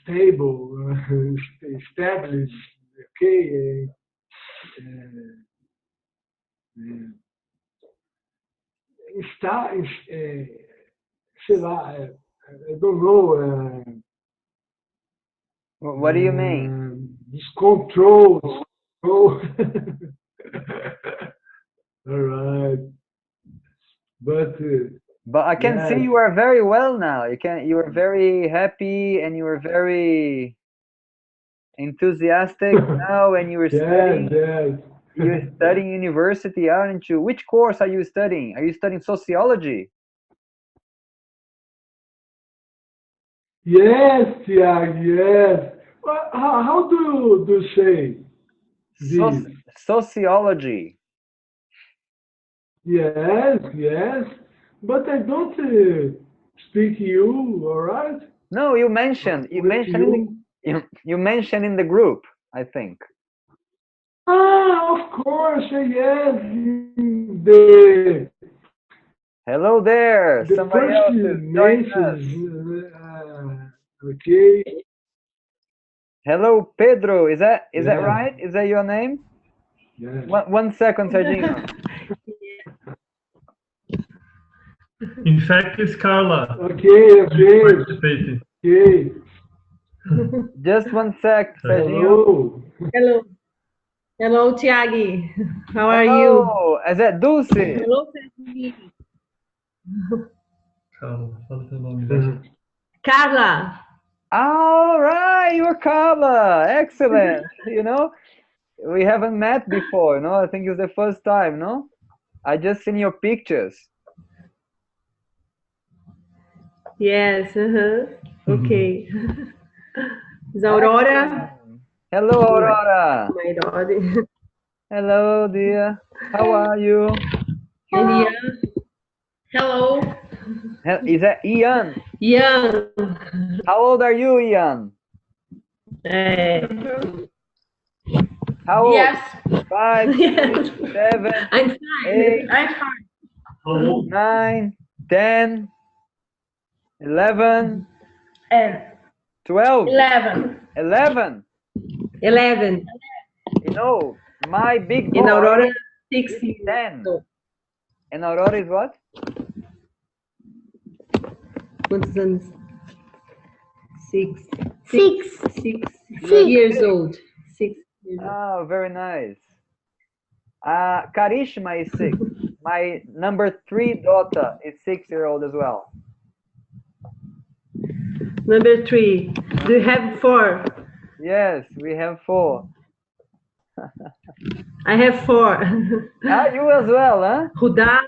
stable, established, okay, está, sei lá, I don't know, What do you mean? this control. All right, but I can yes. see you are very well now. You are very happy and you are very enthusiastic now, and you are studying. Yes. You're studying university, aren't you? Which course are you studying? Are you studying sociology? Yes, Tiago, yes. How do you say this? Sociology. Yes. But I don't speak you, all right? No, you mentioned you mentioned in the group, I think. Of course, yes. The Hello there. the Somebody first else is joining us. mentions, okay. Hello, Pedro. Is that Yes. right? Is that your name? Yes. One second, Serginho. In fact, it's Carla. Okay. Participating. Okay. Just one sec, Serginho. Hello, Tiagi. How are Hello. you? Is that Dulce? Hello, Serginho. Carla, fala teu nome. Carla. All right, you're Carla. Excellent. You know, we haven't met before, no? I think it's the first time, no? I just seen your pictures. Yes, okay. Is Aurora? Hello, Aurora. My daughter. Hello, dear. How are you? And Ian. Hello. Is that Ian? Ian. How old are you, Ian? How old? Yes. 5, 6, 7, I'm 8, fine. 9, 10, 11, 12, 11. 11. 11. You know, my big boy In Aurora, is 10. And Aurora is what? Quantos anos? 6 6 years old. 6 years old. Oh, very nice. Karishma is 6. My number 3 daughter is 6-year-old as well. Number 3. Do you have 4? Yes, we have 4. I have 4. You as well, huh? Huda,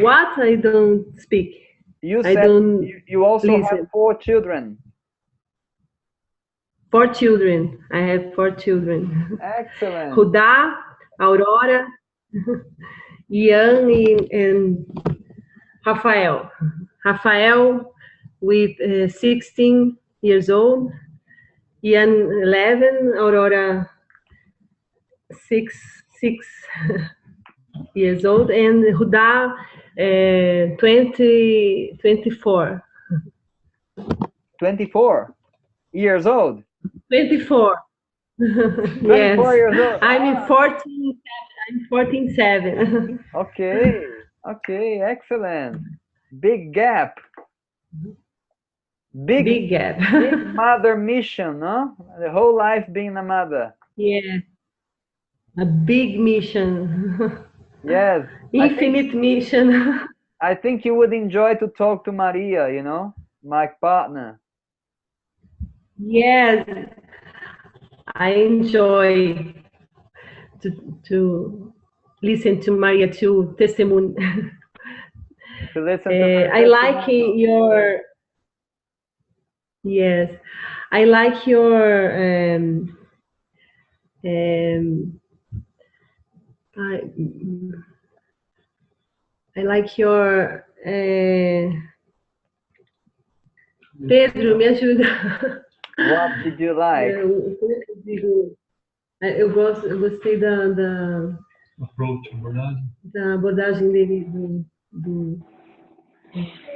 what? I don't speak. You said you also listen. have 4 children. 4 children. I have 4 children. Excellent. Huda, Aurora, Ian, and Rafael. Rafael with 16 years old. Ian 11, Aurora 6 years old, and Huda 24. 24 years old. 24. 24 yes. years old. I'm 14. I'm 14.7. Okay, excellent. Big gap. Big gap. Big mother mission, no? The whole life being a mother. Yeah. A big mission. Yes. Infinite mission. I think you would enjoy to talk to Maria, you know, my partner. Yes. I enjoy to listen to Maria too, testimony. To listen to I like your... Yes. I like your... I like your... Pedro, me ajuda. What did you like? Eu gostei da approach, abordagem. Da abordagem dele,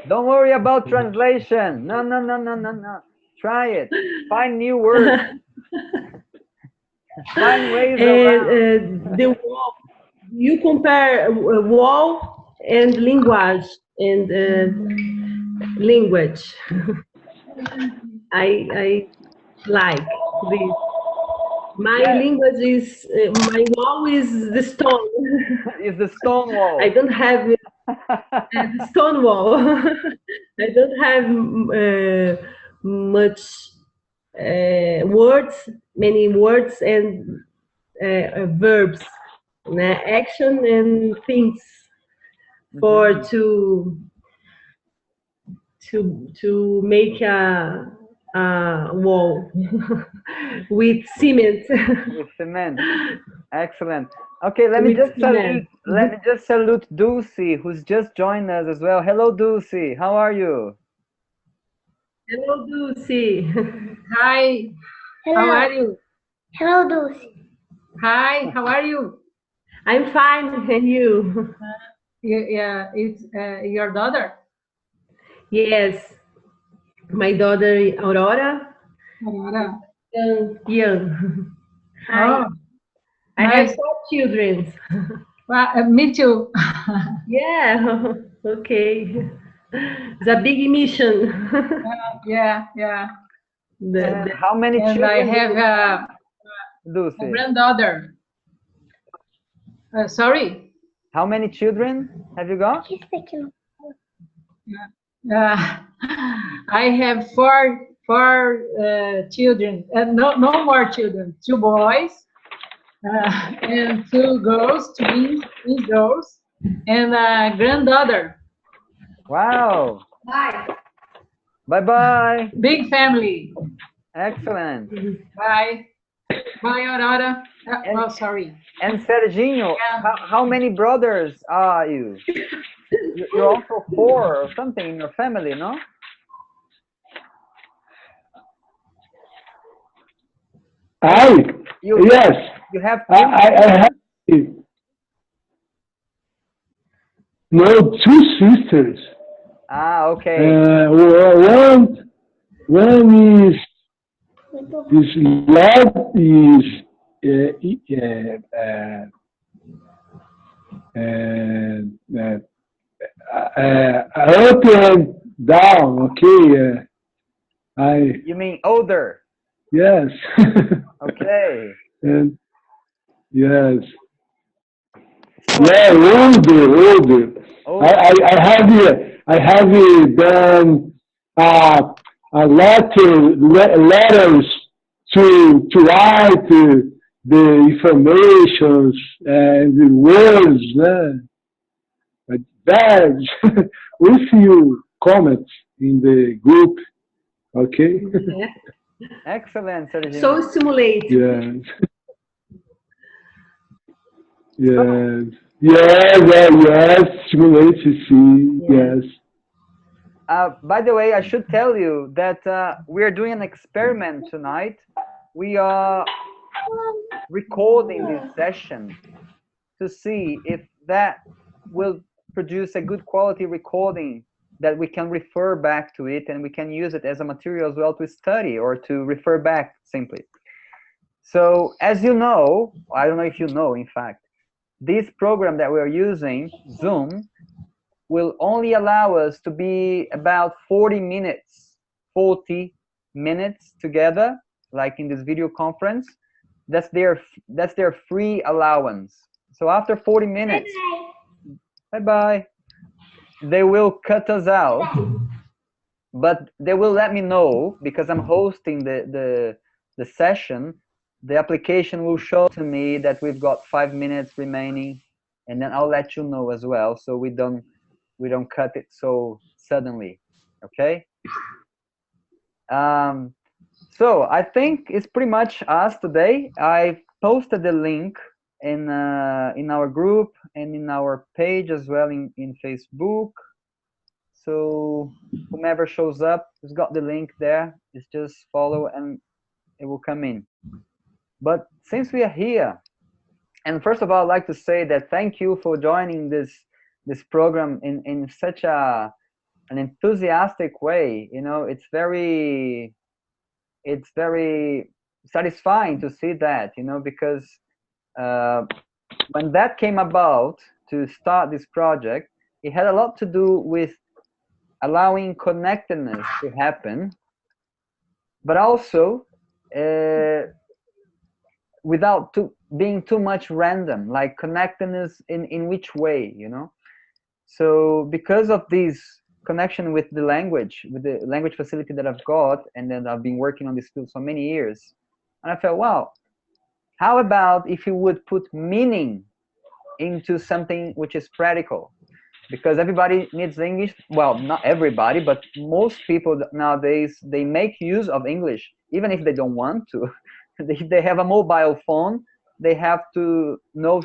Don't worry about translation. No, no, no, no, no, no. Try it. Find new words. Find ways around. And the wall, you compare wall and language and language. I like this. My Yeah. language is my wall is the stone. It's the stone wall. I don't have the stone wall. I don't have much words, many words and verbs, action and things for to make a wall with cement. With cement. Excellent. Okay, let me With just salute. cement. Let me just salute Dulcie, who's just joined us as well. Hello, Dulcie. How are you? Hello, Dulcie. Hi, Hello. how are you? Hello, Dulce. Hi, how are you? I'm fine, and you? Yeah, it's your daughter. Yes, my daughter Aurora, Aurora. young. Hi. Oh, I have nice. 4 children. Well, me too. Yeah, okay. It's a big mission. Yeah. How many And I children? have a Dulcie. granddaughter. Sorry. How many children have you got? He's speaking. I have four children. No more children. 2 boys and 2 girls, twins girls, and a granddaughter. Wow. Bye. Bye bye. Big family. Excellent. Bye. Bye, Aurora. Oh, sorry. And Serginho, Yeah. how many brothers are you? You're also 4 or something in your family, no? Yes, You have I have no 2 sisters. okay. One is left is up and down. Okay, You mean older? yes. Okay. And yes. Yeah, older. I have done letters to write the information and the words. But that with you comments in the group, okay? Excellent, Serginho. So stimulating. Yes. Yes. Stimulate to see. Yes. By the way, I should tell you that we are doing an experiment tonight. We are recording this session to see if that will produce a good quality recording that we can refer back to it and we can use it as a material as well to study or to refer back simply. So as you know, I don't know if you know, in fact, this program that we're using, Zoom, will only allow us to be about 40 minutes together, like in this video conference. That's their free allowance. So after 40 minutes, bye-bye, they will cut us out, but they will let me know, because I'm hosting the session. The application will show to me that we've got 5 minutes remaining, and then I'll let you know as well, so we don't cut it so suddenly. Okay. So I think it's pretty much us today. I posted the link in our group and in our page as well in Facebook. So whomever shows up has got the link there. It's just follow and it will come in. But since we are here, and first of all, I'd like to say that thank you for joining this program in such a an enthusiastic way. You know, it's very satisfying to see that, you know, because when that came about to start this project, it had a lot to do with allowing connectedness to happen, but also without being too much random, like connectedness in which way, you know. So because of this connection with the language facility that I've got, and then I've been working on this field so many years, and I felt, wow, how about if you would put meaning into something which is practical? Because everybody needs English. Well, not everybody, but most people nowadays, they make use of English, even if they don't want to. If they have a mobile phone, they have to know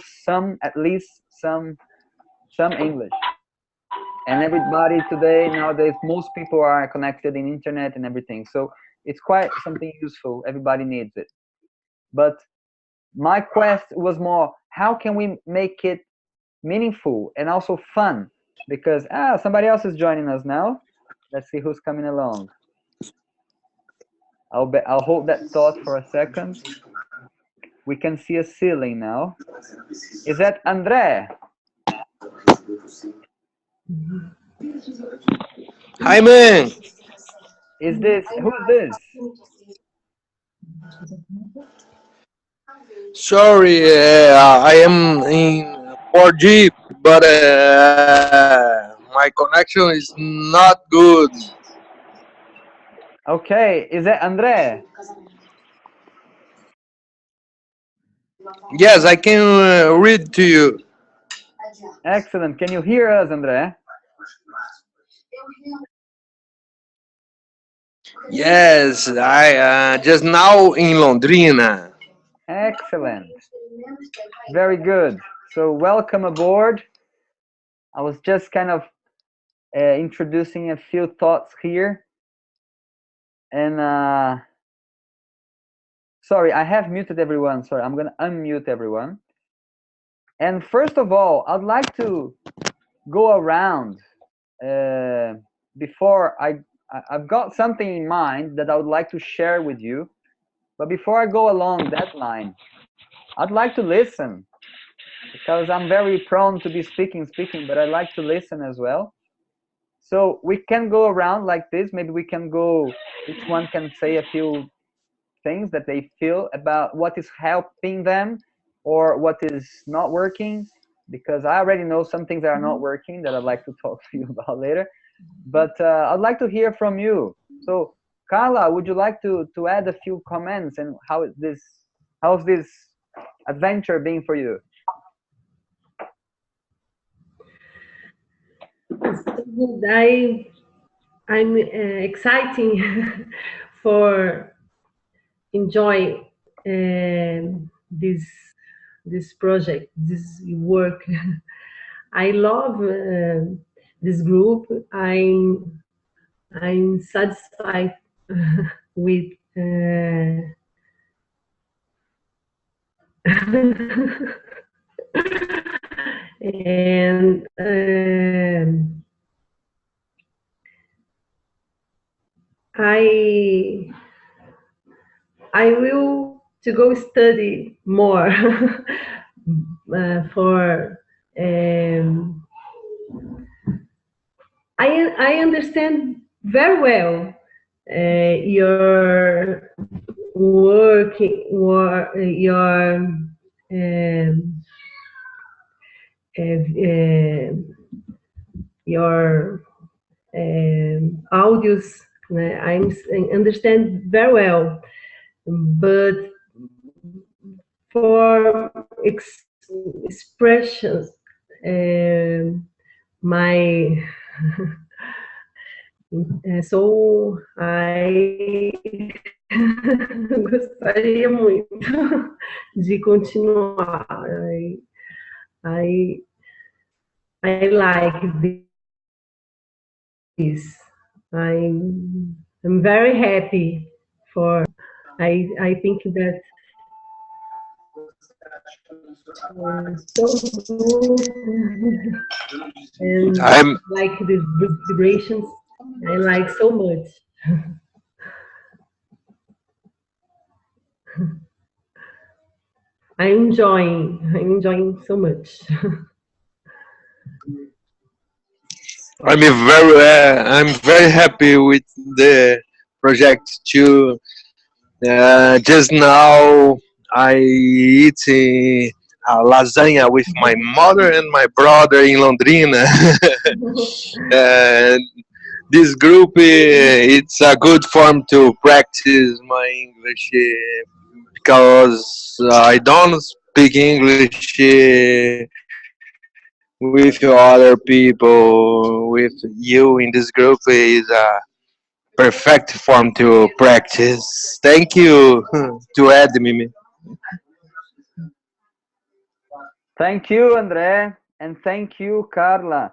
at least some English. And everybody today, nowadays, most people are connected in internet and everything. So it's quite something useful. Everybody needs it. But my quest was more, how can we make it meaningful and also fun? Because somebody else is joining us now. Let's see who's coming along. I'll hold that thought for a second. We can see a ceiling now. Is that André? Hi, man. Who's this? Sorry, I am in 4G, but my connection is not good. Okay, is that André? Yes, I can read to you. Excellent. Can you hear us, André? Yes, I just now in Londrina. Excellent. Very good. So welcome aboard. I was just kind of introducing a few thoughts here. And sorry, I have muted everyone. Sorry, I'm going to unmute everyone. And first of all, I'd like to go around before I've got something in mind that I would like to share with you. But before I go along that line, I'd like to listen, because I'm very prone to be speaking, but I like to listen as well. So we can go around like this. Maybe we can go, each one can say a few things that they feel about what is helping them or what is not working, because I already know some things that are not working that I'd like to talk to you about later. But I'd like to hear from you. So Carla, would you like to add a few comments, and how's this adventure being for you? I'm exciting for enjoy this project, this work. I love this group. I'm satisfied with and I will to go study more for I understand very well your work, your audios. I understand very well, but for expressions, my so I gostaria muito de continuar. I like this. I'm very happy for. I think that So good. And I'm like the vibrations, I like so much. I'm enjoying so much. I'm very happy with the project too. Just now I eat lasagna with my mother and my brother in Londrina. And this group, it's a good form to practice my English because I don't speak English with other people. With you in this group is a perfect form to practice. Thank you to add me. Thank you, Andre, and thank you, Carla,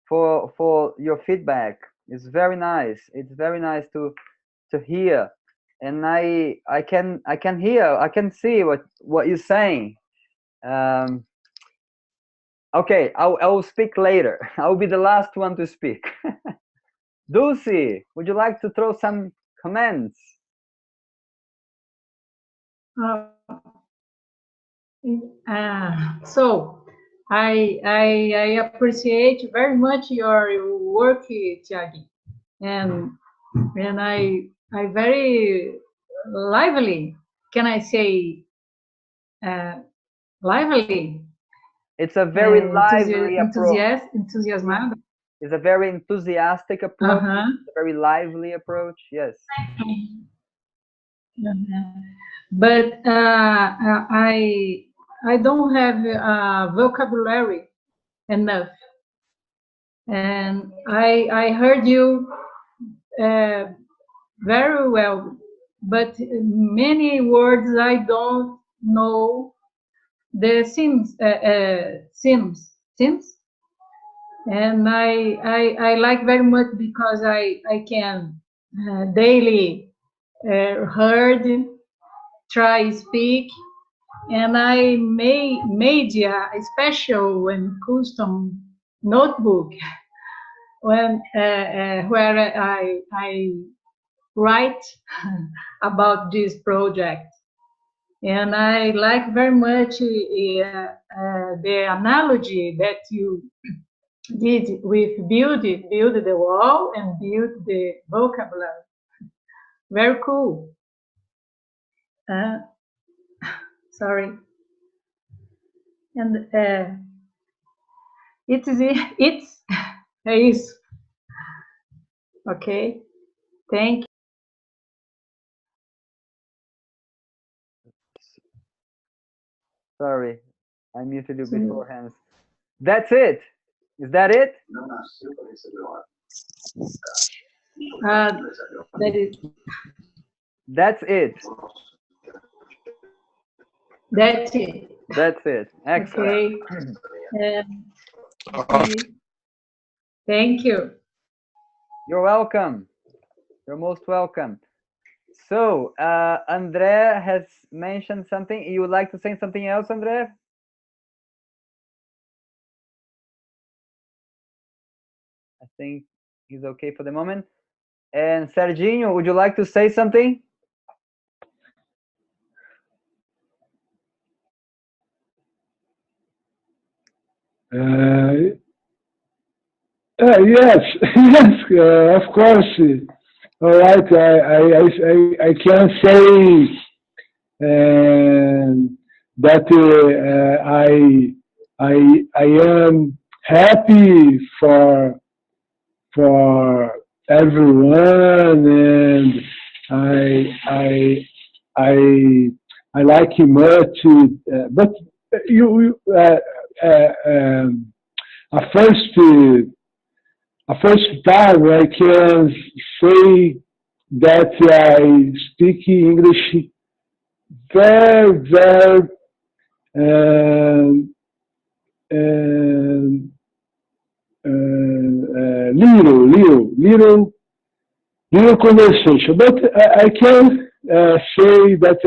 for your feedback. It's very nice. It's very nice to hear, and I can hear, I can see what you're saying. Okay, I will speak later. I will be the last one to speak. Dulcie, would you like to throw some comments? So I appreciate very much your work, Tiagi, and I very lively. Can I say lively? It's a very lively approach. Entusiasmado. It's a very enthusiastic approach. Uh-huh. A very lively approach. Yes. But I don't have vocabulary enough, and I heard you very well, but many words I don't know the sims, and I like very much because I can daily heard, try speak, and I made a special and custom notebook when where I write about this project, and I like very much the analogy that you did with build the wall and build the vocabulary. Very cool. Sorry. And it's is okay. Thank you. Sorry, I muted you beforehand. That's it. Is that it? That is. That's it. That's it. That's it. Excellent. Okay. Okay. Thank you. You're welcome. You're most welcome. So, Andre has mentioned something. You would like to say something else, Andre? I think he's okay for the moment. And Serginho, would you like to say something? Yes, yes, of course. All right, I can say that I am happy for everyone, and I like it much. But you a first time I can say that I speak English very, very little conversation. But I can say that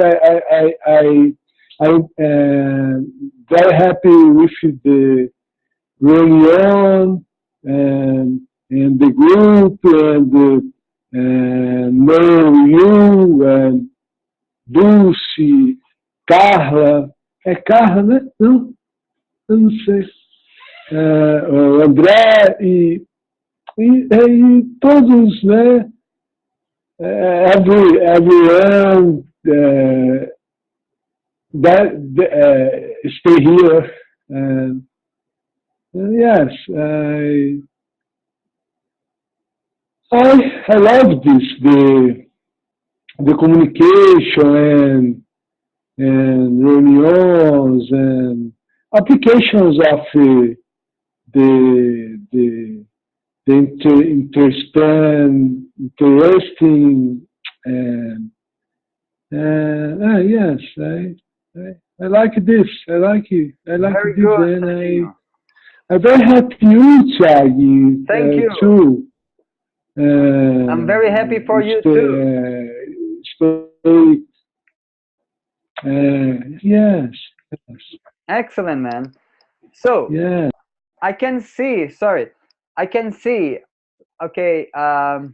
I'm very happy with the reunion and the group and know you and Dulce, Carla. É Carla, né? Não, eu não sei. O André e todos, né? Everyone that stay here. Yes, I love this the communication and reunions and applications of the interesting and yes, I like this. I like it. I like Very this, good, and Serginho. I'm very happy you, Thiago. Thank you. Too. I'm very happy for you too. Stay. Yes. Excellent, man. So Yeah. I can see. Sorry, I can see. Okay. I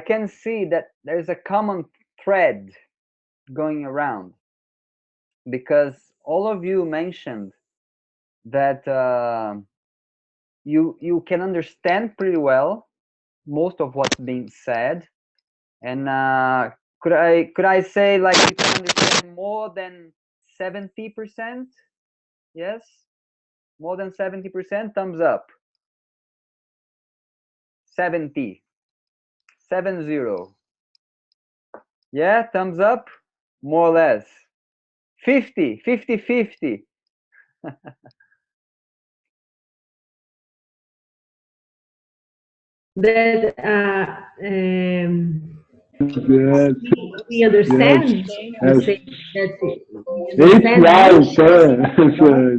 can see that there's a common thread going around because all of you mentioned that you can understand pretty well most of what's being said, and could I say like you can understand more than 70%? Yes, more than 70%. Thumbs up. 70. 70. Yeah, thumbs up. More or less. 50. 50. 50. That Yes. we understand. Yes. You say that we It's understand.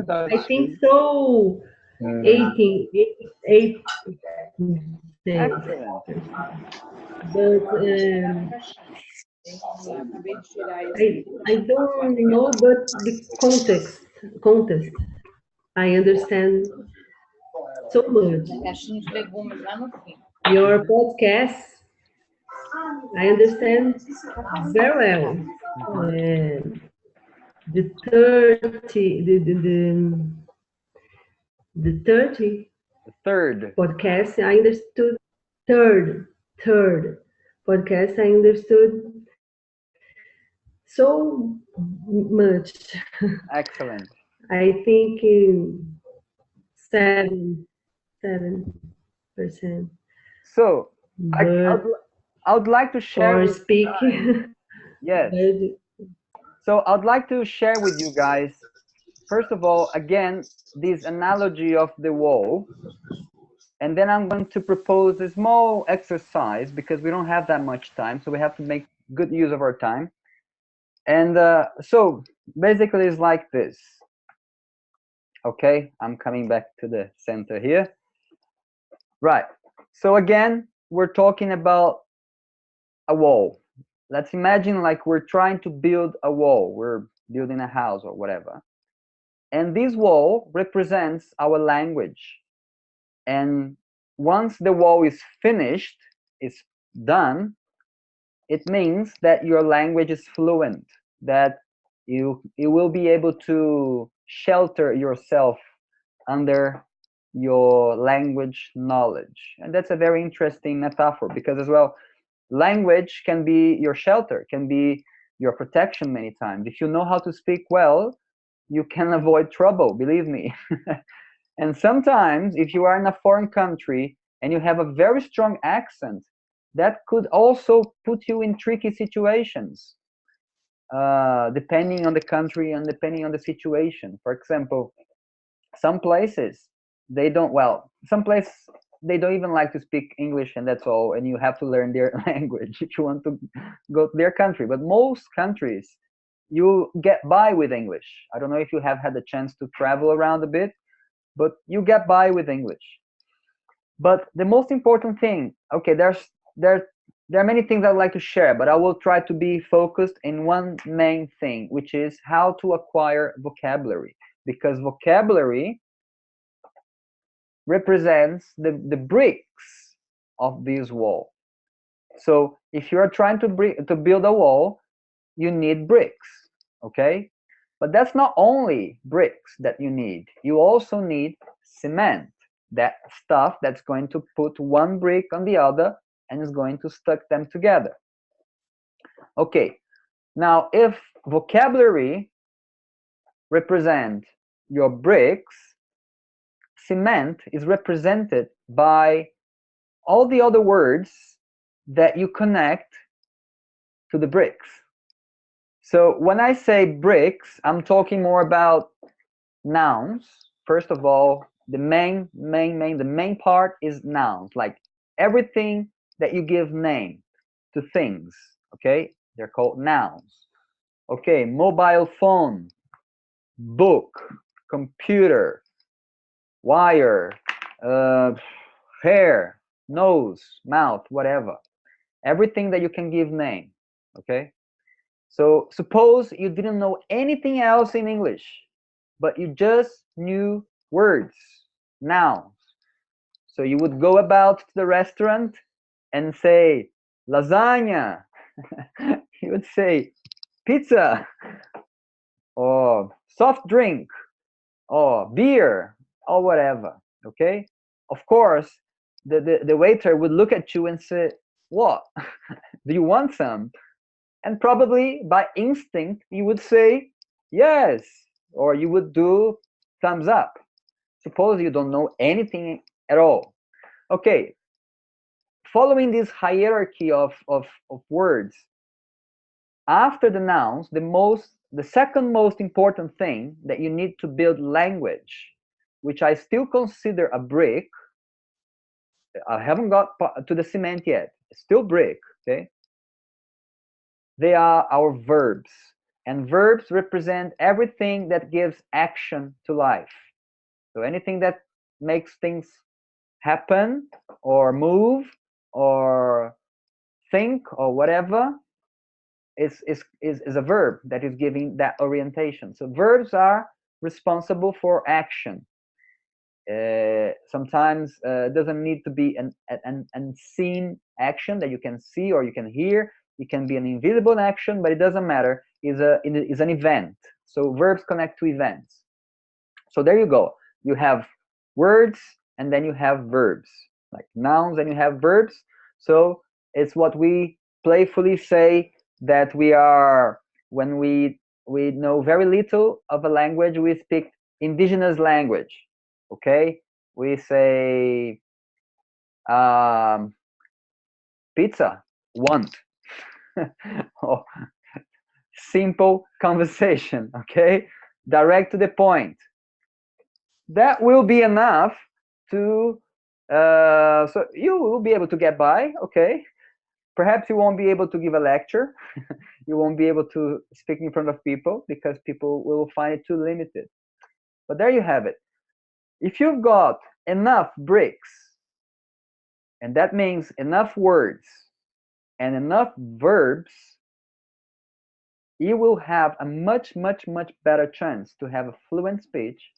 right. I think so. 18, 8, Excellent. but I don't know, but the context, I understand so much. Your podcast, I understand very well. The 30, the 30 The third. podcast, I understood. Third podcast, I understood so much. Excellent. I think 7%. So But I would like to share for with speaking, yes. So I'd like to share with you guys, first of all, again, this analogy of the wall. And then I'm going to propose a small exercise because we don't have that much time. So we have to make good use of our time. And so basically it's like this. Okay, I'm coming back to the center here. Right. So again, we're talking about a wall. Let's imagine like we're trying to build a wall. We're building a house or whatever. And this wall represents our language. And once the wall is finished, is done, it means that your language is fluent, that you will be able to shelter yourself under your language knowledge. And that's a very interesting metaphor because as well, language can be your shelter, can be your protection many times. If you know how to speak well, you can avoid trouble, believe me. And sometimes if you are in a foreign country and you have a very strong accent, that could also put you in tricky situations, depending on the country and depending on the situation. For example, some places they don't, well, some places they don't even like to speak English and that's all, and you have to learn their language if you want to go to their country. But most countries, you get by with English. I don't know if you have had the chance to travel around a bit, but you get by with English. But the most important thing, okay, there there are many things I'd like to share, but I will try to be focused in one main thing, which is how to acquire vocabulary. Because vocabulary represents the bricks of this wall. So if you are trying to build a wall, you need bricks, okay? But that's not only bricks that you need. You also need cement, that stuff that's going to put one brick on the other and is going to stick them together. Okay, now if vocabulary represent your bricks, cement is represented by all the other words that you connect to the bricks. So when I say bricks, I'm talking more about nouns. First of all, the main part is nouns, like everything that you give name to things, okay? They're called nouns. Okay, mobile phone, book, computer, wire, hair, nose, mouth, whatever. Everything that you can give name, okay? So suppose you didn't know anything else in English, but you just knew words, nouns. So you would go about to the restaurant and say lasagna. You would say pizza, or soft drink, or beer, or whatever, okay? Of course, the waiter would look at you and say, what? Do you want some? And probably by instinct, you would say yes, or you would do thumbs up. Suppose you don't know anything at all. Okay, following this hierarchy of words, after the nouns, the second most important thing that you need to build language, which I still consider a brick. I haven't got to the cement yet. It's still brick, okay? They are our verbs. And verbs represent everything that gives action to life. So anything that makes things happen or move or think or whatever is a verb that is giving that orientation. So verbs are responsible for action. Sometimes it doesn't need to be an unseen action that you can see or you can hear. It can be an invisible action, but it doesn't matter. It's an event. So verbs connect to events. So there you go. You have words and then you have verbs, like nouns and you have verbs. So it's what we playfully say that we are, when we know very little of a language, we speak indigenous language. Okay, we say pizza, want. Oh, simple conversation, okay, direct to the point. That will be enough to so you will be able to get by, okay? Perhaps you won't be able to give a lecture. You won't be able to speak in front of people because people will find it too limited. But there you have it. If you've got enough bricks, and that means enough words and enough verbs, you will have a much better chance to have a fluent speech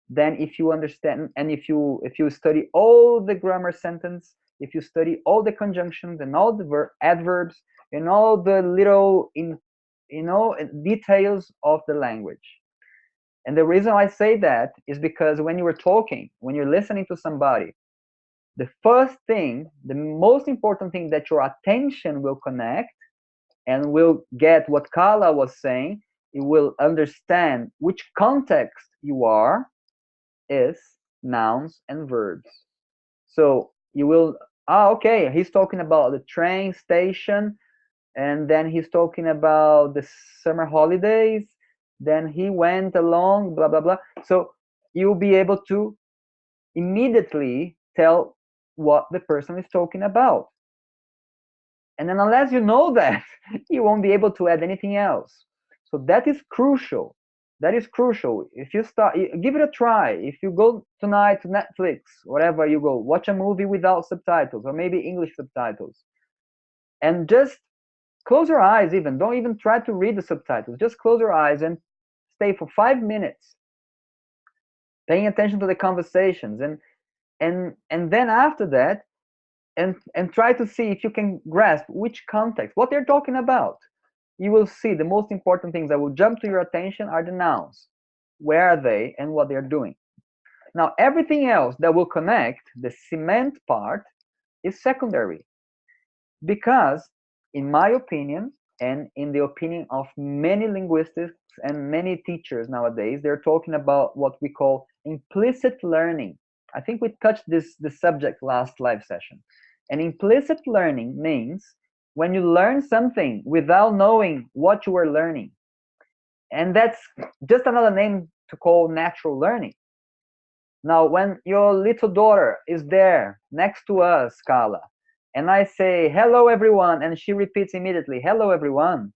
than if you understand and if you study all the grammar sentence, if you study all the conjunctions and all the adverbs and all the little details of the language. And the reason I say that is because when you are talking, when you're listening to somebody, the first thing, the most important thing that your attention will connect and will get what Carla was saying, you will understand which context you are, is nouns and verbs. So you will, okay, he's talking about the train station, and then he's talking about the summer holidays, then he went along, blah, blah, blah. So you'll be able to immediately tell what the person is talking about. And then unless you know that, you won't be able to add anything else. So that is crucial. That is crucial. If you start, give it a try. If you go tonight to Netflix, wherever you go, watch a movie without subtitles or maybe English subtitles. and just close your eyes. Even don't even try to read the subtitles. Just close your eyes and stay for 5 minutes, paying attention to the conversations, and then after that, and try to see if you can grasp which context, what they're talking about. You will see the most important things that will jump to your attention are the nouns. Where are they and what they're doing? Now, everything else that will connect, the cement part, is secondary. Because, in my opinion, and in the opinion of many linguists and many teachers nowadays, they're talking about what we call implicit learning. I think we touched the subject last live session. And implicit learning means when you learn something without knowing what you are learning. And that's just another name to call natural learning. Now, when your little daughter is there next to us, Carla, and I say, hello, everyone, and she repeats immediately, hello, everyone,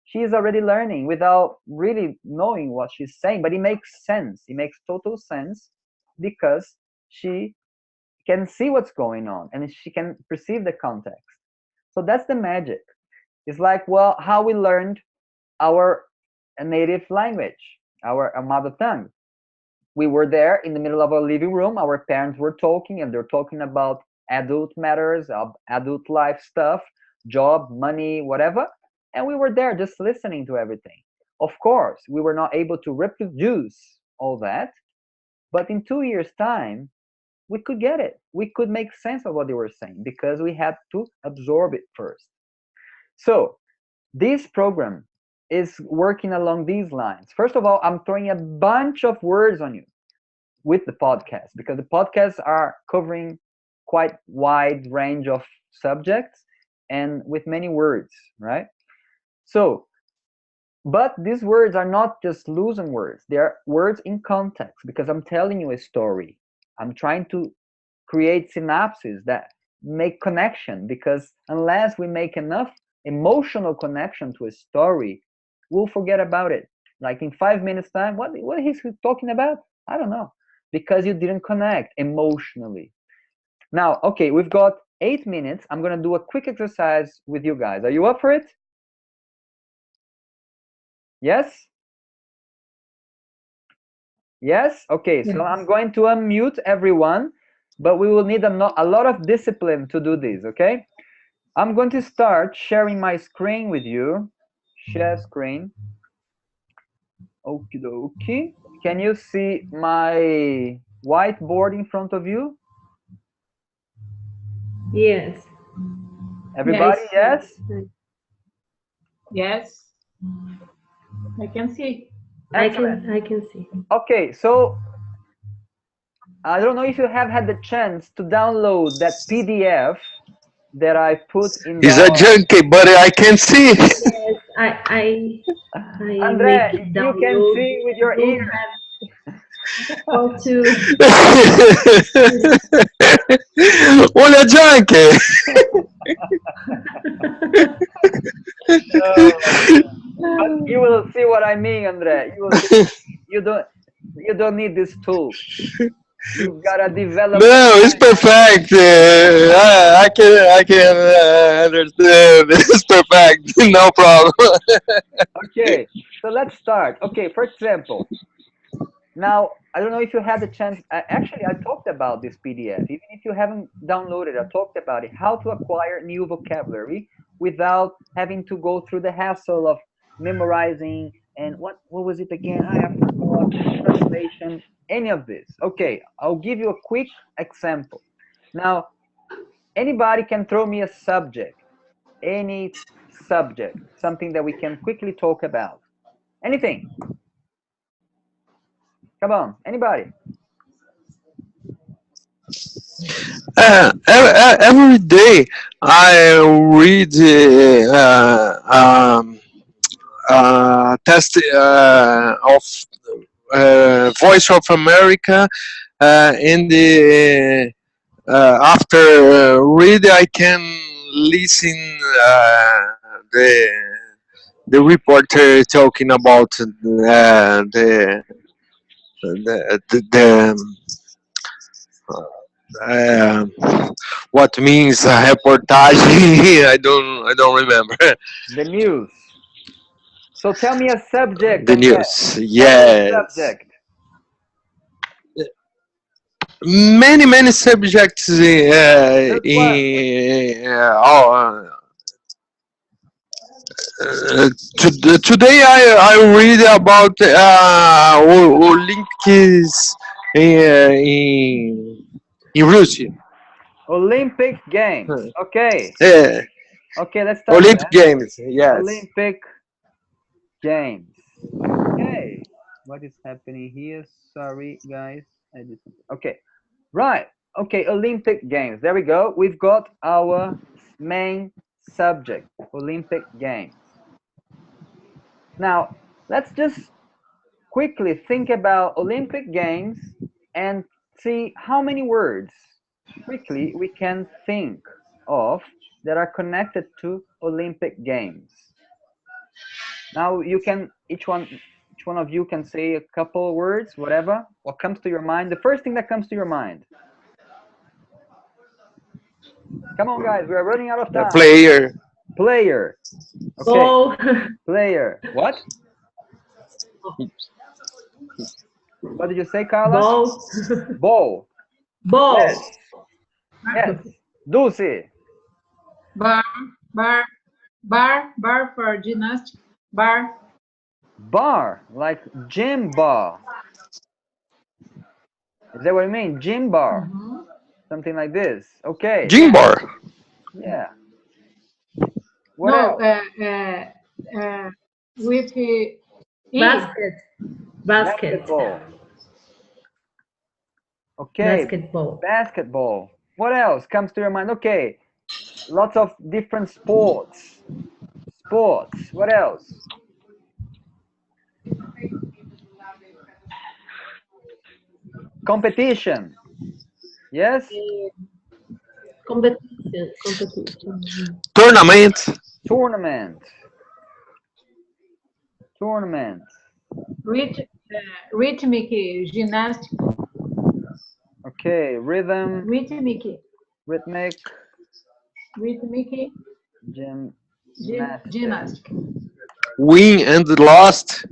she is already learning without really knowing what she's saying, but it makes sense. It makes total sense because she can see what's going on and she can perceive the context. So that's the magic. It's like, well, how we learned our native language, our mother tongue. We were there in the middle of our living room. Our parents were talking, and they're talking about adult matters, adult life stuff, job, money, whatever. And we were there just listening to everything. Of course, we were not able to reproduce all that, but in 2 years' time, we could get it. We could make sense of what they were saying because we had to absorb it first. So this program is working along these lines. First of all, I'm throwing a bunch of words on you with the podcast because the podcasts are covering quite wide range of subjects and with many words, right? So, but these words are not just loosened words. They are words in context because I'm telling you a story. I'm trying to create synapses that make connection because unless we make enough emotional connection to a story, we'll forget about it. Like in 5 minutes time, what he's talking about? I don't know, because you didn't connect emotionally. Now, okay, we've got 8 minutes. I'm gonna do a quick exercise with you guys. Are you up for it? Yes? Yes? Okay, so I'm going to unmute everyone, but we will need a lot of discipline to do this, okay? I'm going to start sharing my screen with you. Share screen. Okie dokie. Can you see my whiteboard in front of you? Yes. Everybody, yes? Yes. I can see. Excellent. I can see. Okay, so I don't know if you have had the chance to download that PDF that I put in He's a junkie, but I can see. Yes, I Andre, make it you can download. see with your ears. How to Olha, junkie. But you will see what I mean, Andre. You will see. You don't need this tool. You've got to develop. No, it's perfect. I can understand. It's perfect. No problem. Okay, so let's start. Okay, for example, now I don't know if you had the chance. Actually, I talked about this PDF. Even if you haven't downloaded, I talked about it. How to acquire new vocabulary without having to go through the hassle of memorizing and what was it again? I forgot translation. Any of this. Okay, I'll give you a quick example. Now, anybody can throw me a subject, any subject, something that we can quickly talk about. Anything. Come on, anybody. Every day I read test of Voice of America in the after read I can listen the reporter talking about the um, what means reportagem? I don't remember. The news. So tell me a subject The of that. news. Tell me a Yes. subject. Many subjects Just one. today I read about Olympics in Russia. Olympic Games. Okay. Yeah, Okay, let's start with Olympic that. Games. Yes. Olympic Games. Okay. What is happening here? Sorry, guys. I did something. Okay. Right. Okay, Olympic Games. There we go. We've got our main subject, Olympic Games. Now, let's just quickly think about Olympic Games and see how many words quickly we can think of that are connected to Olympic Games. Now you can each one of you can say a couple words, whatever, what comes to your mind. The first thing that comes to your mind. Come on, guys, we are running out of The time. player. Player. Okay. Ball. Player. What? What did you say, Carla? Ball. Ball. Ball. Yes. Yes. Dulce. Bar, bar for gymnastics. Bar. Bar, like gym bar. Is that what you mean? Gym bar. Mhm. Something like this. Okay. Gym bar. Yeah. What No, else? with E. Basket. Basket. Basketball. Okay. Basketball. Basketball. What else comes to your mind? Okay. Lots of different sports. Sports. What else? Competition. Yes? Competition. Competition. Tournament. Tournament. Tournament. Rhythmic gymnastics. Okay. Rhythm. Rhythmic Rhythmic. gymnastics. Win and lost.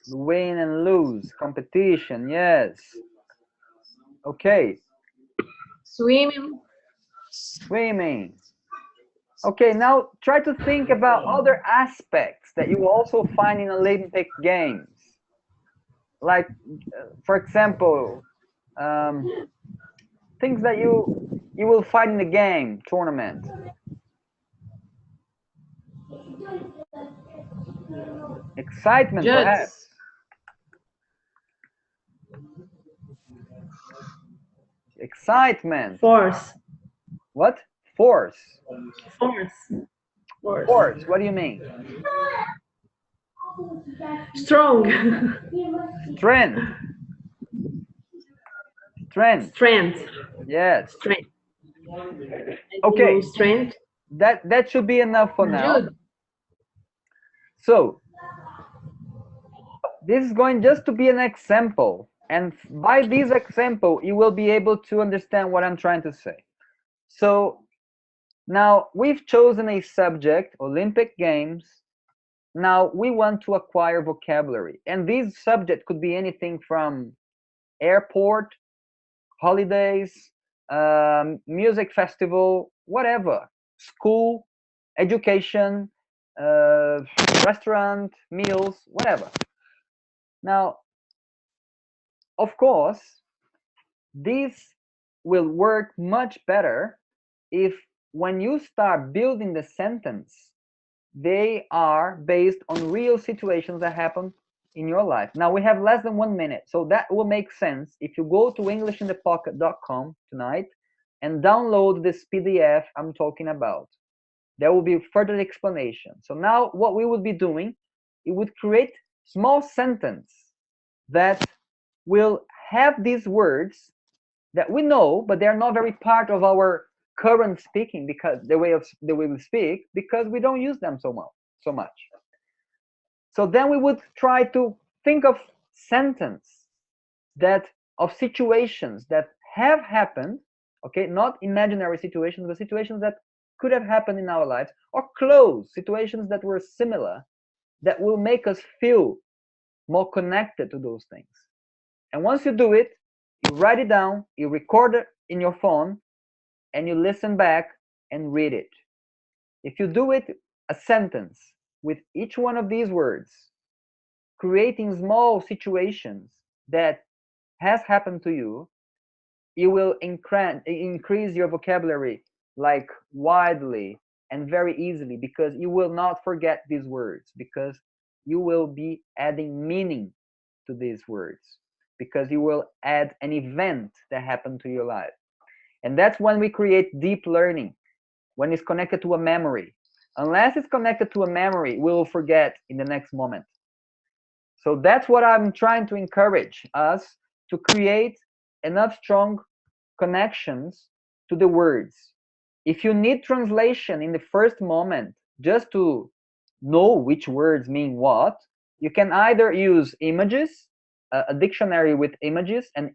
Win and lose. Competition. Yes. Okay. Swimming. Swimming. Okay, now try to think about other aspects that you will also find in Olympic Games. Like, for example, things that you will find in the game tournament. Excitement, Judges. perhaps. Excitement. Force. What? Force. Force. Force. Force. What do you mean? Strong. Strength. Strength. Strength. Yes. Strength. Okay. Strength. That should be enough for now. Jude. So this is going just to be an example, and by this example you will be able to understand what I'm trying to say. So now we've chosen a subject, Olympic Games. Now we want to acquire vocabulary, and this subject could be anything from airport, holidays, music festival, whatever, school, education, restaurant, meals, whatever. Now, of course, this will work much better if when you start building the sentence, they are based on real situations that happen in your life. Now we have less than 1 minute, so that will make sense if you go to englishinthepocket.com tonight and download this PDF I'm talking about. There will be further explanation. So now what we would be doing, it would create small sentence that will have these words that we know, but they're not very part of our current speaking, because the way we speak, because we don't use them so much. So then we would try to think of sentence of situations that have happened, okay, not imaginary situations, but situations that could have happened in our lives, or close situations that were similar, that will make us feel more connected to those things. And once you do it, you write it down, you record it in your phone, and you listen back and read it. If you do it a sentence with each one of these words, creating small situations that has happened to you, you will increase your vocabulary like widely and very easily, because you will not forget these words, because you will be adding meaning to these words, because you will add an event that happened to your life. And that's when we create deep learning, when it's connected to a memory. Unless it's connected to a memory, we will forget in the next moment. So that's what I'm trying to encourage us, to create enough strong connections to the words. If you need translation in the first moment, just to know which words mean what, you can either use images, a dictionary with images and